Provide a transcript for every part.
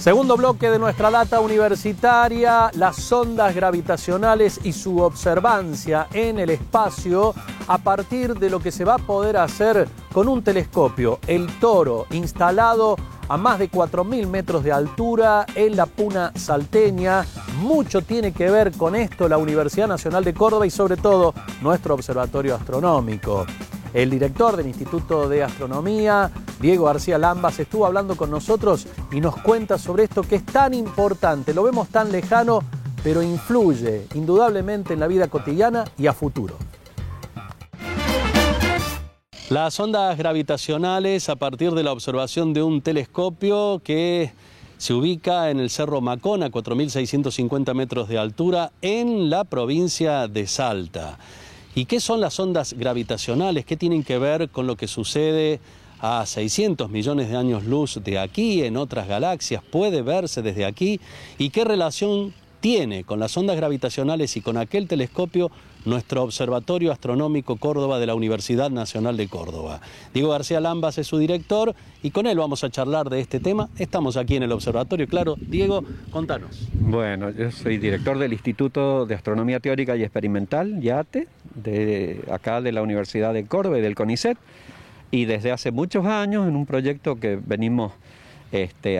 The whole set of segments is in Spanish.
Segundo bloque de nuestra data universitaria, las ondas gravitacionales y su observancia en el espacio a partir de lo que se va a poder hacer con un telescopio, el Toro, instalado a más de 4.000 metros de altura en la Puna salteña. Mucho tiene que ver con esto la Universidad Nacional de Córdoba y sobre todo nuestro observatorio astronómico. El director del Instituto de Astronomía, Diego García Lambas, estuvo hablando con nosotros y nos cuenta sobre esto que es tan importante, lo vemos tan lejano, pero influye indudablemente en la vida cotidiana y a futuro. Las ondas gravitacionales a partir de la observación de un telescopio que se ubica en el Cerro Macón a 4.650 metros de altura en la provincia de Salta. ¿Y qué son las ondas gravitacionales? ¿Qué tienen que ver con lo que sucede a 600 millones de años luz de aquí, en otras galaxias? ¿Puede verse desde aquí? ¿Y qué relación tiene con las ondas gravitacionales y con aquel telescopio nuestro Observatorio Astronómico Córdoba de la Universidad Nacional de Córdoba? Diego García Lambas es su director y con él vamos a charlar de este tema. Estamos aquí en el observatorio, claro. Diego, contanos. Bueno, yo soy director del Instituto de Astronomía Teórica y Experimental, IATE, de acá de la Universidad de Córdoba y del CONICET, y desde hace muchos años en un proyecto que venimos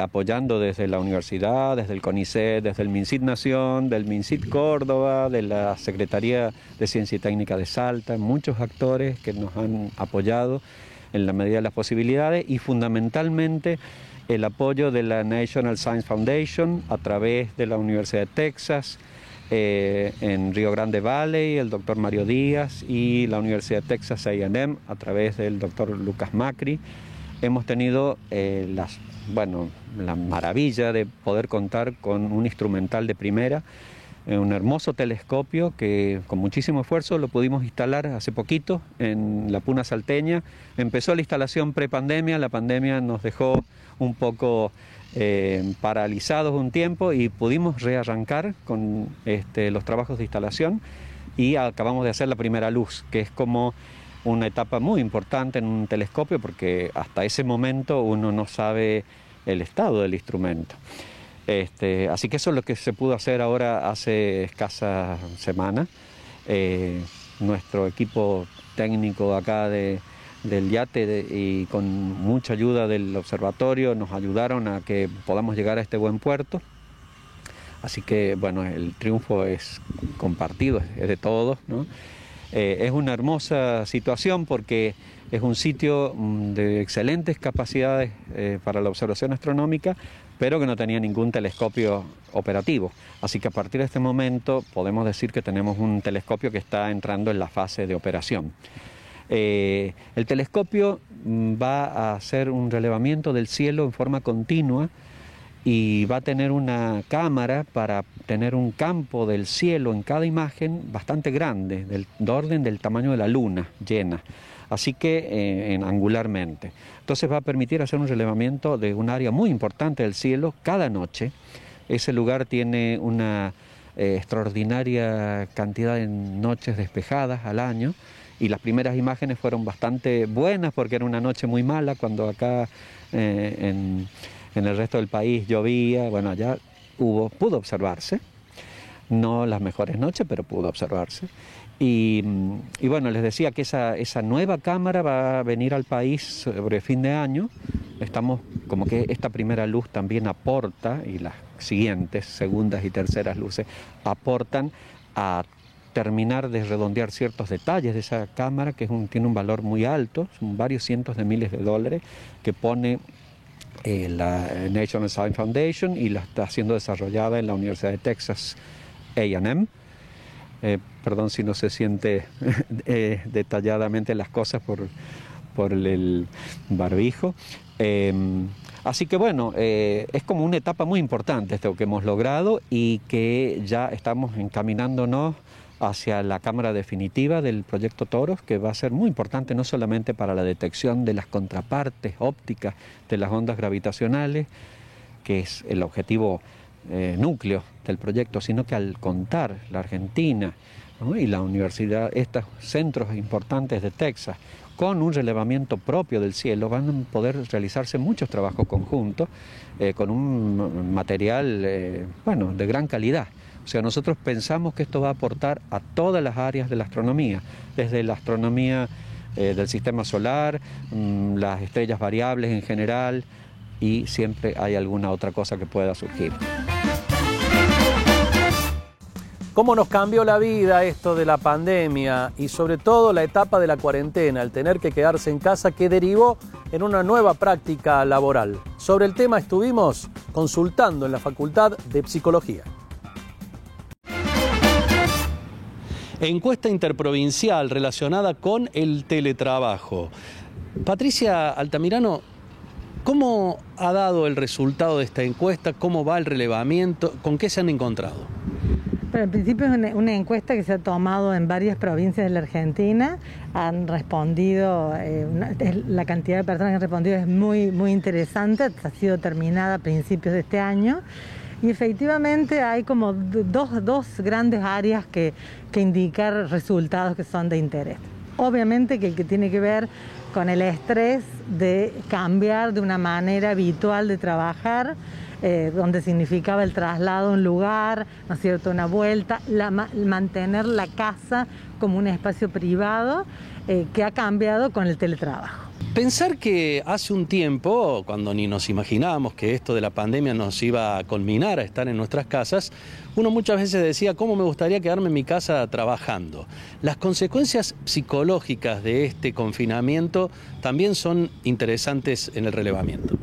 apoyando desde la universidad, desde el CONICET, desde el MinSit Nación, del MinSit Córdoba, de la Secretaría de Ciencia y Técnica de Salta, muchos actores que nos han apoyado en la medida de las posibilidades y fundamentalmente el apoyo de la National Science Foundation a través de la Universidad de Texas, en Rio Grande Valley, el doctor Mario Díaz, y la Universidad de Texas A&M a través del doctor Lucas Macri. Hemos tenido la maravilla de poder contar con un instrumental de primera, un hermoso telescopio que con muchísimo esfuerzo lo pudimos instalar hace poquito en la Puna salteña. Empezó la instalación prepandemia, la pandemia nos dejó un poco paralizados un tiempo y pudimos rearrancar con los trabajos de instalación y acabamos de hacer la primera luz, que es como una etapa muy importante en un telescopio porque hasta ese momento uno no sabe el estado del instrumento. Así que eso es lo que se pudo hacer ahora hace escasa semana. Nuestro equipo técnico acá del IATE y con mucha ayuda del observatorio nos ayudaron a que podamos llegar a este buen puerto. Así que bueno, el triunfo es compartido, es de todos, ¿no? Es una hermosa situación porque es un sitio de excelentes capacidades para la observación astronómica, pero que no tenía ningún telescopio operativo. Así que a partir de este momento podemos decir que tenemos un telescopio que está entrando en la fase de operación. El telescopio va a hacer un relevamiento del cielo en forma continua y va a tener una cámara para tener un campo del cielo en cada imagen bastante grande, del orden del tamaño de la luna llena, así que angularmente. Entonces va a permitir hacer un relevamiento de un área muy importante del cielo cada noche. Ese lugar tiene una extraordinaria cantidad de noches despejadas al año y las primeras imágenes fueron bastante buenas porque era una noche muy mala cuando acá en el resto del país llovía. Bueno, allá pudo observarse, no las mejores noches, pero pudo observarse. Y bueno, les decía que esa nueva cámara va a venir al país sobre fin de año. Estamos como que esta primera luz también aporta, y las siguientes, segundas y terceras luces, aportan a terminar de redondear ciertos detalles de esa cámara, que tiene un valor muy alto, son varios cientos de miles de dólares, que pone la National Science Foundation y la está siendo desarrollada en la Universidad de Texas A&M. Perdón si no se siente detalladamente las cosas por el barbijo. Así que bueno, es como una etapa muy importante esto que hemos logrado y que ya estamos encaminándonos hacia la cámara definitiva del proyecto Toros, que va a ser muy importante no solamente para la detección de las contrapartes ópticas de las ondas gravitacionales, que es el objetivo núcleo del proyecto, sino que al contar la Argentina ¿no? Y la universidad, estos centros importantes de Texas, con un relevamiento propio del cielo, van a poder realizarse muchos trabajos conjuntos con un material bueno, de gran calidad. O sea, nosotros pensamos que esto va a aportar a todas las áreas de la astronomía, desde la astronomía del sistema solar, las estrellas variables en general, y siempre hay alguna otra cosa que pueda surgir. ¿Cómo nos cambió la vida esto de la pandemia y sobre todo la etapa de la cuarentena, el tener que quedarse en casa que derivó en una nueva práctica laboral? Sobre el tema estuvimos consultando en la Facultad de Psicología. Encuesta interprovincial relacionada con el teletrabajo. Patricia Altamirano, ¿cómo ha dado el resultado de esta encuesta? ¿Cómo va el relevamiento? ¿Con qué se han encontrado? Pero en principio es una encuesta que se ha tomado en varias provincias de la Argentina. Han respondido, la cantidad de personas que han respondido es muy interesante. Ha sido terminada a principios de este año. Y efectivamente hay como dos grandes áreas que indican resultados que son de interés. Obviamente que el que tiene que ver con el estrés de cambiar de una manera habitual de trabajar, donde significaba el traslado a un lugar, ¿no es cierto?, una vuelta, mantener la casa como un espacio privado que ha cambiado con el teletrabajo. Pensar que hace un tiempo, cuando ni nos imaginábamos que esto de la pandemia nos iba a culminar a estar en nuestras casas, uno muchas veces decía, ¿cómo me gustaría quedarme en mi casa trabajando? Las consecuencias psicológicas de este confinamiento también son interesantes en el relevamiento.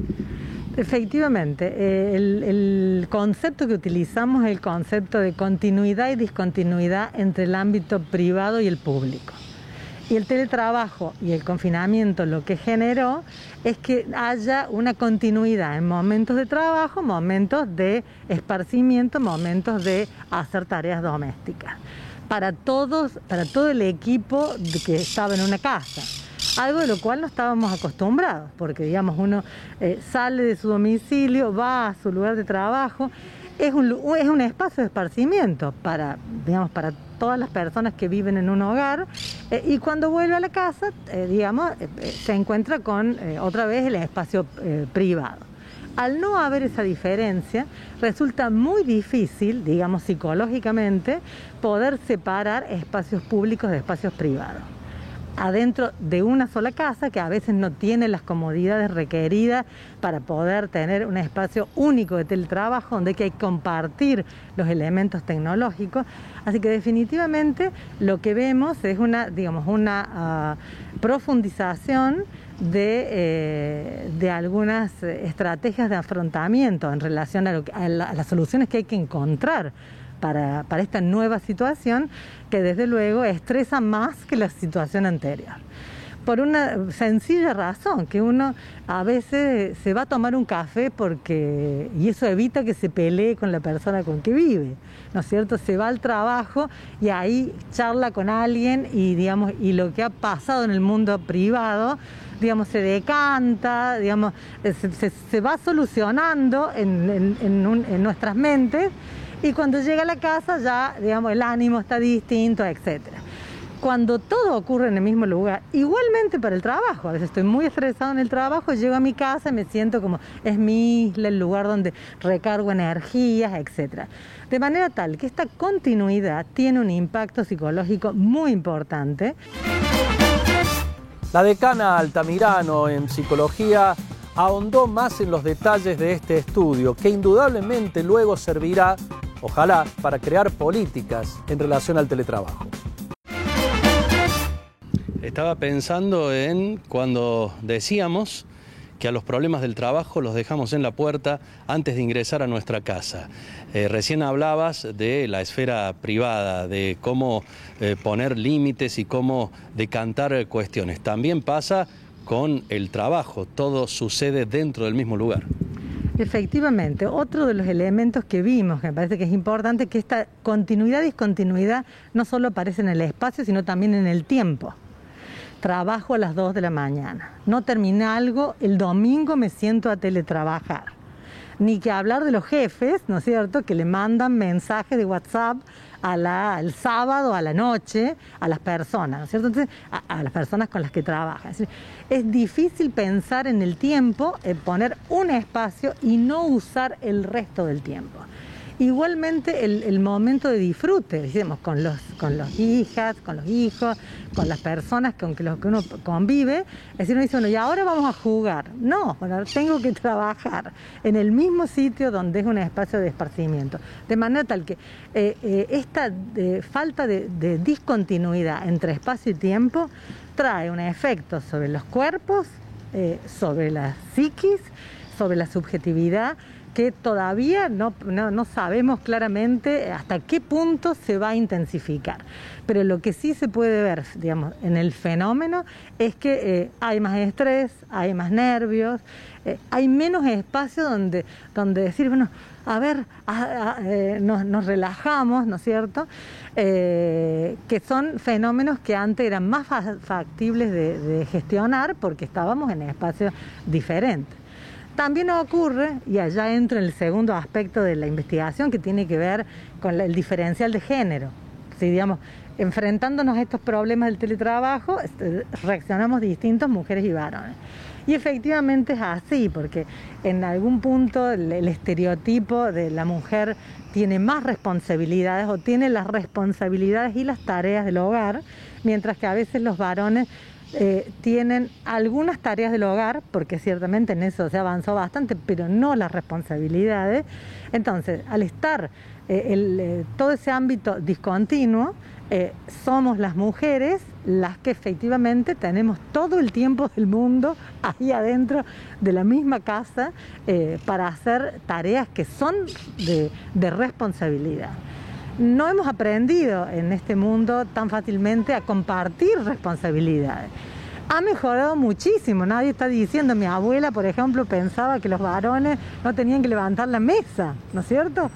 Efectivamente, el concepto que utilizamos es el concepto de continuidad y discontinuidad entre el ámbito privado y el público. Y el teletrabajo y el confinamiento lo que generó es que haya una continuidad en momentos de trabajo, momentos de esparcimiento, momentos de hacer tareas domésticas. Para todo el equipo que estaba en una casa. Algo de lo cual no estábamos acostumbrados, porque digamos uno sale de su domicilio, va a su lugar de trabajo, es un espacio de esparcimiento para todas las personas que viven en un hogar, y cuando vuelve a la casa, se encuentra con otra vez el espacio privado. Al no haber esa diferencia, resulta muy difícil, digamos psicológicamente, poder separar espacios públicos de espacios privados. Adentro de una sola casa que a veces no tiene las comodidades requeridas para poder tener un espacio único de teletrabajo donde hay que compartir los elementos tecnológicos. Así que definitivamente lo que vemos es una profundización de algunas estrategias de afrontamiento en relación a las soluciones que hay que encontrar para esta nueva situación, que desde luego estresa más que la situación anterior. Por una sencilla razón, que uno a veces se va a tomar un café y eso evita que se pelee con la persona con que vive, ¿no es cierto? Se va al trabajo y ahí charla con alguien y lo que ha pasado en el mundo privado, se decanta, se va solucionando en nuestras mentes. Y cuando llega a la casa ya, el ánimo está distinto, etc. Cuando todo ocurre en el mismo lugar, igualmente para el trabajo, a veces estoy muy estresado en el trabajo, llego a mi casa y me siento como es mi isla, el lugar donde recargo energías, etc. De manera tal que esta continuidad tiene un impacto psicológico muy importante. La decana Altamirano en Psicología ahondó más en los detalles de este estudio, que indudablemente luego servirá, ojalá, para crear políticas en relación al teletrabajo. Estaba pensando en cuando decíamos que a los problemas del trabajo los dejamos en la puerta antes de ingresar a nuestra casa. Recién hablabas de la esfera privada, de cómo poner límites y cómo decantar cuestiones. También pasa con el trabajo, todo sucede dentro del mismo lugar. Efectivamente, otro de los elementos que vimos, que me parece que es importante, que esta continuidad y discontinuidad no solo aparece en el espacio, sino también en el tiempo. Trabajo a las 2 de la mañana, no terminé algo, el domingo me siento a teletrabajar. Ni que hablar de los jefes, ¿no es cierto?, que le mandan mensajes de WhatsApp el sábado a la noche a las personas, ¿no es cierto? Entonces, a las personas con las que trabajan. Es difícil pensar en el tiempo, poner un espacio y no usar el resto del tiempo. Igualmente el momento de disfrute, digamos, con las hijas, con los hijos, con las personas con los que uno convive. Es decir, uno dice, bueno, y ahora vamos a jugar. No, bueno, tengo que trabajar en el mismo sitio donde es un espacio de esparcimiento. De manera tal que esta falta de discontinuidad entre espacio y tiempo trae un efecto sobre los cuerpos, sobre la psiquis, sobre la subjetividad, que todavía no sabemos claramente hasta qué punto se va a intensificar. Pero lo que sí se puede ver, digamos, en el fenómeno es que hay más estrés, hay más nervios, hay menos espacio donde decir, bueno, a ver, nos relajamos, ¿no es cierto? Que son fenómenos que antes eran más factibles de gestionar porque estábamos en espacios diferentes. También ocurre, y allá entra el segundo aspecto de la investigación, que tiene que ver con el diferencial de género. Si, digamos, enfrentándonos a estos problemas del teletrabajo, reaccionamos distintos mujeres y varones. Y efectivamente es así, porque en algún punto el estereotipo de la mujer tiene más responsabilidades o tiene las responsabilidades y las tareas del hogar, mientras que a veces los varones tienen algunas tareas del hogar, porque ciertamente en eso se avanzó bastante, pero no las responsabilidades. Entonces, al estar todo ese ámbito discontinuo, somos las mujeres las que efectivamente tenemos todo el tiempo del mundo ahí adentro de la misma casa para hacer tareas que son de responsabilidad. No hemos aprendido en este mundo tan fácilmente a compartir responsabilidades. Ha mejorado muchísimo, nadie está diciendo, mi abuela, por ejemplo, pensaba que los varones no tenían que levantar la mesa, ¿no es cierto?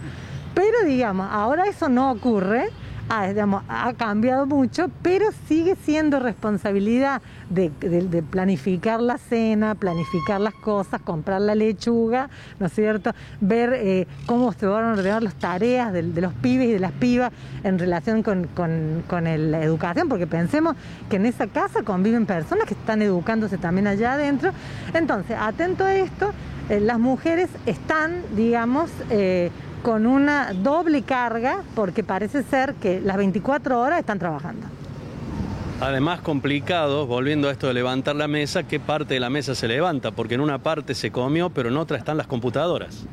Pero, digamos, ahora eso no ocurre, ha cambiado mucho, pero sigue siendo responsabilidad de planificar la cena, planificar las cosas, comprar la lechuga, ¿no es cierto? Ver cómo se van a ordenar las tareas de los pibes y de las pibas en relación con la educación, porque pensemos que en esa casa conviven personas que están educándose también allá adentro. Entonces, atento a esto, las mujeres están, digamos, con una doble carga, porque parece ser que las 24 horas están trabajando. Además, complicado, volviendo a esto de levantar la mesa, ¿qué parte de la mesa se levanta? Porque en una parte se comió, pero en otra están las computadoras.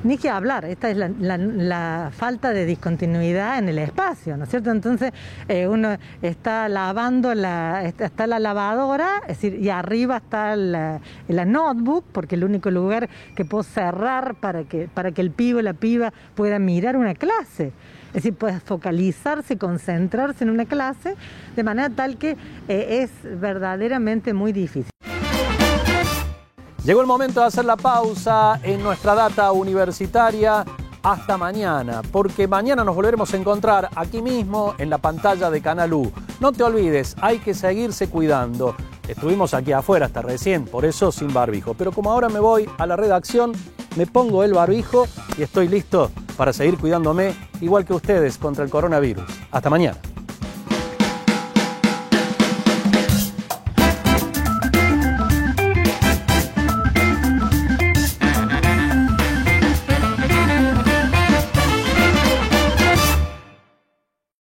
Ni que hablar, esta es la falta de discontinuidad en el espacio, ¿no es cierto? Entonces uno está lavando, está la lavadora, es decir, y arriba está la notebook, porque es el único lugar que puedo cerrar para que el pibe o la piba pueda mirar una clase. Es decir, puede focalizarse, concentrarse en una clase, de manera tal que es verdaderamente muy difícil. Llegó el momento de hacer la pausa en nuestra data universitaria. Hasta mañana, porque mañana nos volveremos a encontrar aquí mismo en la pantalla de Canal U. No te olvides, hay que seguirse cuidando. Estuvimos aquí afuera hasta recién, por eso sin barbijo. Pero como ahora me voy a la redacción, me pongo el barbijo y estoy listo para seguir cuidándome, igual que ustedes, contra el coronavirus. Hasta mañana.